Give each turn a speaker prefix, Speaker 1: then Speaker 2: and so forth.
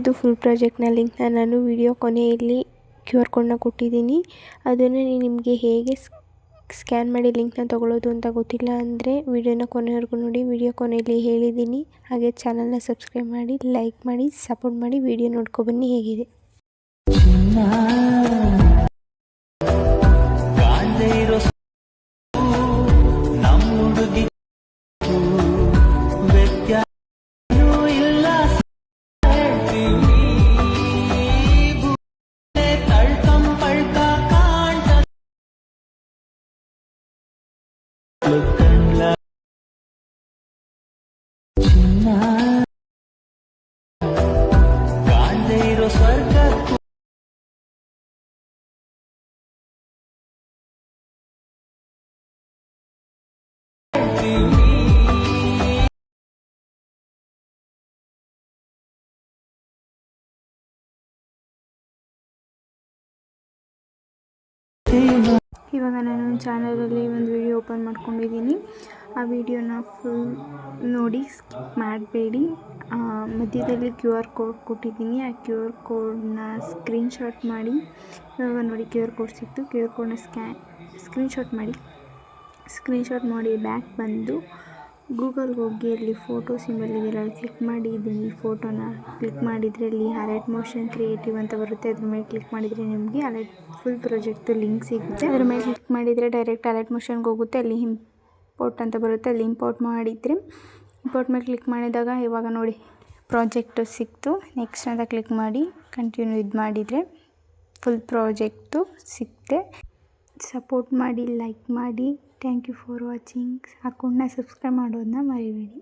Speaker 1: ಇದ್ರದ್ದು ಫುಲ್ ಪ್ರಾಜೆಕ್ಟ್ನ ಲಿಂಕ್ನ ನಾನು ವಿಡಿಯೋ ಕೊನೆಯಲ್ಲಿ QR ಕೋಡ್ನ ಕೊಟ್ಟಿದ್ದೀನಿ. ಅದನ್ನು ನಿಮಗೆ ಹೇಗೆ ಸ್ಕ್ಯಾನ್ ಮಾಡಿ ಲಿಂಕ್ನ ತೊಗೊಳ್ಳೋದು ಅಂತ ಗೊತ್ತಿಲ್ಲ ಅಂದರೆ ವಿಡಿಯೋನ ಕೊನೆವರೆಗೂ ನೋಡಿ. ವಿಡಿಯೋ ಕೊನೆಯಲ್ಲಿ ಹೇಳಿದ್ದೀನಿ. ಹಾಗೆ ಚಾನಲ್ನ ಸಬ್ಸ್ಕ್ರೈಬ್ ಮಾಡಿ, ಲೈಕ್ ಮಾಡಿ, ಸಪೋರ್ಟ್ ಮಾಡಿ. ವಿಡಿಯೋ ನೋಡ್ಕೊಬನ್ನಿ ಹೇಗಿದೆ. ಇವಾಗ ನಾನು ಚಾನಲಲ್ಲಿ ಒಂದು ವಿಡಿಯೋ ಓಪನ್ ಮಾಡ್ಕೊಂಡಿದ್ದೀನಿ. ಆ ವಿಡಿಯೋನ ಫುಲ್ ನೋಡಿ, ಸ್ಕಿಪ್ ಮಾಡಬೇಡಿ. ಮಧ್ಯದಲ್ಲಿ QR ಕೋಡ್ ಕೊಟ್ಟಿದ್ದೀನಿ. ಆ QR ಕೋಡ್ನ ಸ್ಕ್ರೀನ್ಶಾಟ್ ಮಾಡಿ. ಇವಾಗ ನೋಡಿ QR ಕೋಡ್ ಸಿಕ್ತು. QR ಕೋಡ್ನ ಸ್ಕ್ರೀನ್ಶಾಟ್ ಮಾಡಿ ಬ್ಯಾಕ್ ಬಂದು ಗೂಗಲ್ಗೆ ಹೋಗಿ ಅಲ್ಲಿ ಫೋಟೋ ಸಿಂಬಲ್ ಇದೆಯಲ್ಲ ಅಲ್ಲಿ ಕ್ಲಿಕ್ ಮಾಡಿ. ಈ ಫೋಟೋನ ಕ್ಲಿಕ್ ಮಾಡಿದರೆ ಅಲ್ಲಿ ಅಲರ್ಟ್ ಮೋಷನ್ ಕ್ರಿಯೇಟಿವ್ ಅಂತ ಬರುತ್ತೆ. ಅದ್ರ ಮೇಲೆ ಕ್ಲಿಕ್ ಮಾಡಿದರೆ ನಿಮಗೆ ಅಲರ್ಟ್ ಫುಲ್ ಪ್ರಾಜೆಕ್ಟ್ ಲಿಂಕ್ ಸಿಗುತ್ತೆ. ಅದ್ರ ಮೇಲೆ ಕ್ಲಿಕ್ ಮಾಡಿದರೆ ಡೈರೆಕ್ಟ್ ಅಲರ್ಟ್ ಮೋಷನ್ಗೆ ಹೋಗುತ್ತೆ. ಅಲ್ಲಿ ಇಂಪೋರ್ಟ್ ಅಂತ ಬರುತ್ತೆ. ಅಲ್ಲಿ ಇಂಪೋರ್ಟ್ ಮಾಡಿದರೆ ಇಂಪೋರ್ಟ್ ಮೇಲೆ ಕ್ಲಿಕ್ ಮಾಡಿದಾಗ ಇವಾಗ ನೋಡಿ ಪ್ರಾಜೆಕ್ಟು ಸಿಕ್ತು. ನೆಕ್ಸ್ಟ್ ಅಂತ ಕ್ಲಿಕ್ ಮಾಡಿ ಕಂಟಿನ್ಯೂ ಮಾಡಿದರೆ ಫುಲ್ ಪ್ರಾಜೆಕ್ಟು ಸಿಕ್ತೆ. ಸಪೋರ್ಟ್ ಮಾಡಿ, ಲೈಕ್ ಮಾಡಿ. Thank you for watching. ಅಕೌಂಟ್ನ ಸಬ್ಸ್ಕ್ರೈಬ್ ಮಾಡೋದನ್ನ ಮರಿಬೇಡಿ.